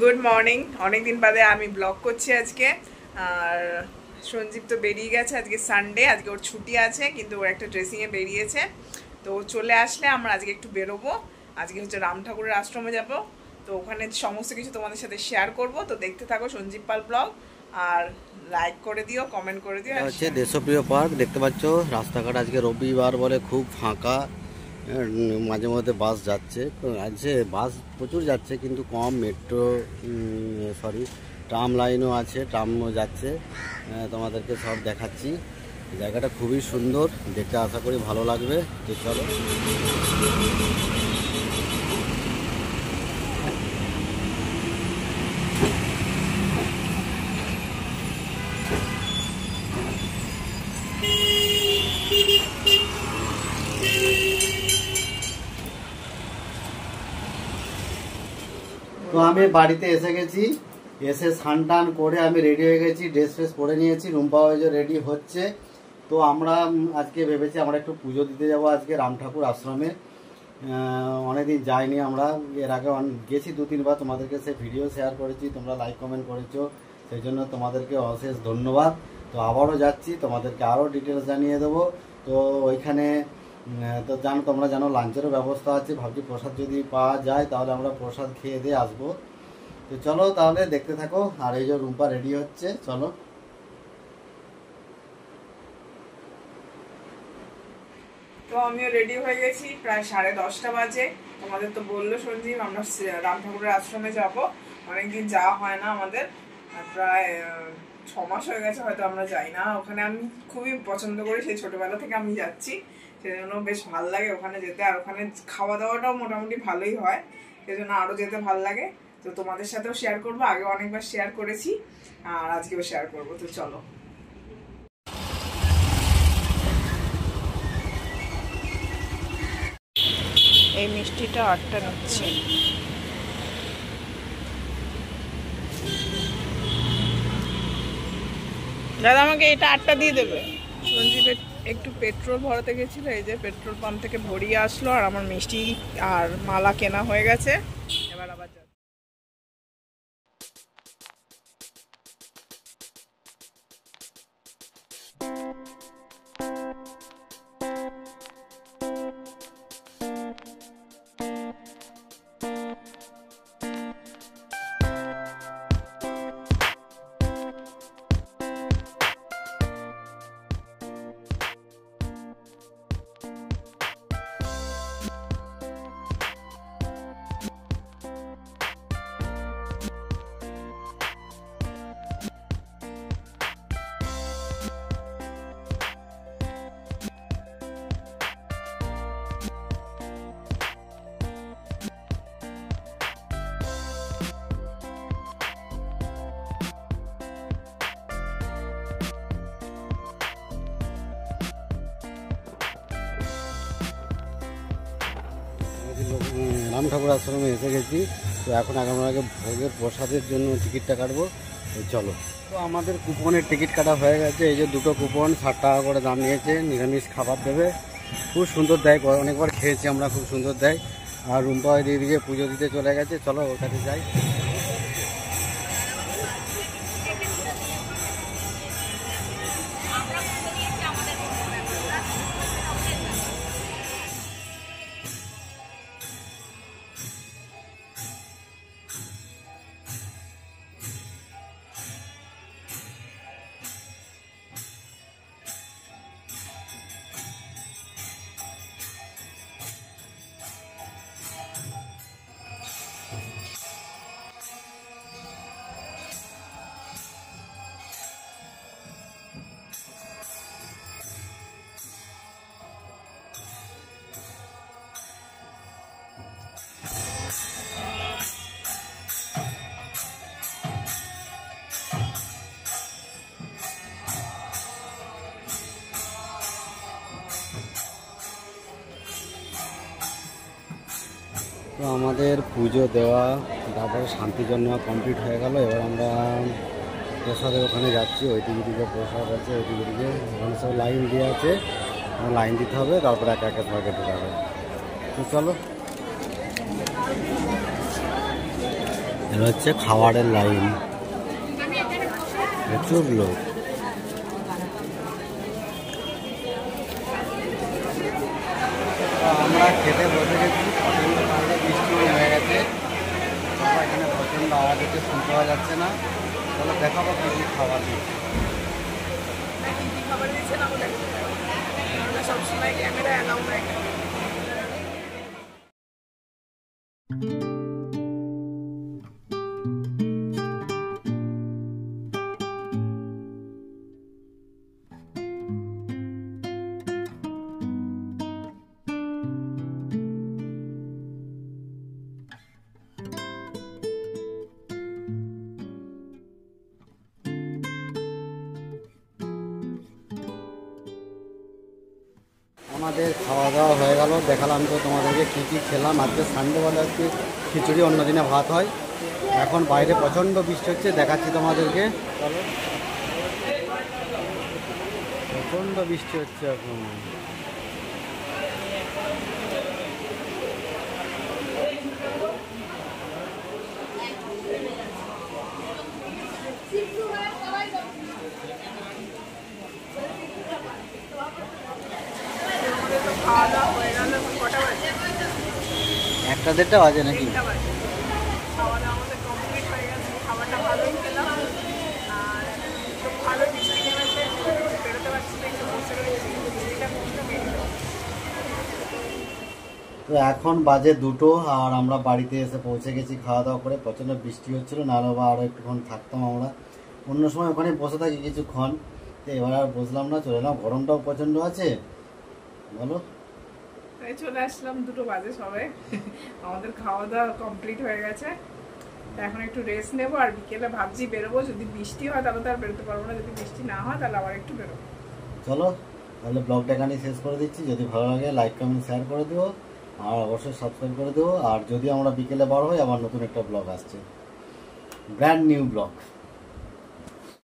Good morning. অনেকদিন বাদে আমি ব্লগ করছি আজকে। আর সঞ্জীব তো বেরিয়ে গেছে, আজকে সানডে, আজকে ওর ছুটি আছে, কিন্তু ওর একটা ড্রেসিংয়ে বেরিয়েছে। তো চলে আসলে আমরা আজকে একটু বেরোবো। আজকে হচ্ছে রাম ঠাকুরের আশ্রমে যাব। তো ওখানে সমস্ত কিছু তোমাদের সাথে শেয়ার করব। তো দেখতে থাকো সঞ্জীব পাল ব্লগ, আর লাইক করে দিও, কমেন্ট করে দিও। হচ্ছে দেশপ্রিয় পার্ক দেখতে পাচ্ছ। রাস্তাঘাট আজকে রবিবার বলে খুব ফাঁকা। মাঝে মধ্যে বাস যাচ্ছে, আজকে বাস প্রচুর যাচ্ছে কিন্তু কম। মেট্রো ট্রাম লাইনও আছে, ট্রামও যাচ্ছে। তোমাদেরকে সব দেখাচ্ছি। জায়গাটা খুবই সুন্দর, দেখতে আশা করি ভালো লাগবে। তো চলো। তো আমি বাড়িতে এসে গেছি, এসে স্নান টান করে আমি রেডি হয়ে গেছি, ড্রেস ফ্রেস পরে নিয়েছি, রুম্পাও যে রেডি হচ্ছে। তো আমরা আজকে ভেবেছি আমরা একটু পুজো দিতে যাব আজকে রাম ঠাকুর আশ্রমে। অনেকদিন যাইনি আমরা, এর আগে গেছি 2-3 বার, তোমাদেরকে সে ভিডিও শেয়ার করেছি, তোমরা লাইক কমেন্ট করেছো, সেই জন্য তোমাদেরকে অশেষ ধন্যবাদ। তো আবারও যাচ্ছি, তোমাদেরকে আরও ডিটেলস জানিয়ে দেবো। তো ওইখানে তো তোমরা জানো লাঞ্চেরও ব্যবস্থা আছে। ভাবছি প্রসাদ যদি পাওয়া যায় তাহলে আমরা প্রসাদ খেয়ে দিয়ে আসবো। তো চলো তাহলে দেখতে থাকো। আর এই যে রুম্পা রেডি হচ্ছে, চলো। তো আমিও রেডি হয়ে গেছি, প্রায় 10:30 বাজে। তোমাদের তো বললো সঞ্জীব আমরা রাম ঠাকুরের আশ্রমে যাব। অনেকদিন যাওয়া হয় না আমাদের, প্রায় 6 মাস হয়ে গেছে হয়তো আমরা যাই না। ওখানে আমি খুবই পছন্দ করি, সেই ছোটবেলা থেকে আমি যাচ্ছি, সেজন্য বেশ ভালো লাগে ওখানে যেতে। আর ওখানে খাওয়া দাওয়াটাও মোটামুটি ভালোই হয়, সেজন্য আরও যেতে ভালো লাগে। তো তোমাদের সাথেও শেয়ার করবো, আগে অনেকবার শেয়ার করেছি, আর আজকেও শেয়ার করবো। তো চলো। এই মিষ্টিটা 8টা নিচ্ছে। দাদা আমাকে এটা 8টা দিয়ে দেবে। সঞ্জীব একটু পেট্রোল ভরাতে গেছিল, এই যে পেট্রোল পাম্প থেকে ভরিয়ে আসলো, আর আমার মিষ্টি আর মালা কেনা হয়ে গেছে। এবার আবার রাম ঠাকুর আশ্রমে এসে গেছি। তো এখন আমরা আগে ভোগের প্রসাদের জন্য টিকিটটা কাটবো। তো চলো। তো আমাদের কুপনের টিকিট কাটা হয়ে গেছে। এই যে 2টো কুপন, 60 টাকা করে দাম নিয়েছে। নিরামিষ খাবার দেবে, খুব সুন্দর দেয়, অনেকবার খেয়েছি আমরা, খুব সুন্দর দেয়। আর রুম্পা দিদিকে পুজো দিতে চলে গেছে, চলো ওর কাছে যাই। তো আমাদের পুজো দেওয়া, তারপরে শান্তিজন নেওয়া কমপ্লিট হয়ে গেল। এবার আমরা প্রসাদের ওখানে যাচ্ছি। ওই দিকে প্রসাদ আছে, ওই দিকে ওখানে সব লাইন দিয়ে আছে, লাইন দিতে হবে, তারপরে একা একা ভাগে ঢোকাবে। তো চলো। এটা হচ্ছে খাবারের লাইন, প্রচুর লোক। আমরা খেতে বসে গেছি, প্রচণ্ড বাইরে বৃষ্টি হয়ে গেছে, এখানে প্রচণ্ড আওয়াজ হচ্ছে, শুনতে পাওয়া যাচ্ছে না। তাহলে দেখাবো কি কি খাবার দিচ্ছে। সবসময় ক্যামেরা অ্যালাউ নাই। আমাদের খাওয়া দাওয়া হয়ে গেল, দেখালাম তো তোমাদেরকে কী কী খেলাম। আজকে সানডে বলে আজকে খিচুড়ি, অন্য দিনে ভাত হয়। এখন বাইরে প্রচণ্ড বৃষ্টি হচ্ছে, দেখাচ্ছি তোমাদেরকে। চলো, প্রচণ্ড বৃষ্টি হচ্ছে এখন। খাওয়া দাওয়া হয়ে গেল, কটা বাজে? 1-1:30 বাজে নাকি? খাওয়া দাওয়া আমাদের কমপ্লিট হয়ে গেছে, খাবারটা ভালোই খেলাম। আর খুব ভালো খিচুড়ি খেয়েছে, বেরোতে পারছি না, একটু বসে রয়েছি, খিচুড়িটা খুবই বেরিয়ে। তো এখন বাজে 2টো, আর আমরা বাড়িতে এসে পৌঁছে গেছি খাওয়া দাওয়া করে। প্রচণ্ড বৃষ্টি হচ্ছিল, নাহলে বা আরও একটুক্ষণ থাকতাম আমরা। অন্য সময় ওখানে বসে থাকি কিছুক্ষণ, তো এবার আর বসলাম না, চলে এলাম। গরমটাও প্রচণ্ড আছে, বলো। তাই চলে আসলাম, 2টো বাজে সবে। আমাদের খাওয়া দাওয়া কমপ্লিট হয়ে গেছে, এখন একটু রেস্ট নেবো। আর বিকেলে ভাবছি বেরোবো, যদি বৃষ্টি হয় তাহলে তো আর বেরোতে পারবো না, যদি বৃষ্টি না হয় তাহলে আবার একটু বেরোবো। চলো তাহলে ব্লগটা এখানেই শেষ করে দিচ্ছি। যদি ভালো লাগে লাইক কমেন্ট শেয়ার করে দিও, আর অবশ্যই সাবস্ক্রাইব করে দিও। আর যদি আমরা বিকেলে বার হই, আবার নতুন একটা ব্লগ আসছে, ব্র্যান্ড নিউ ব্লগ।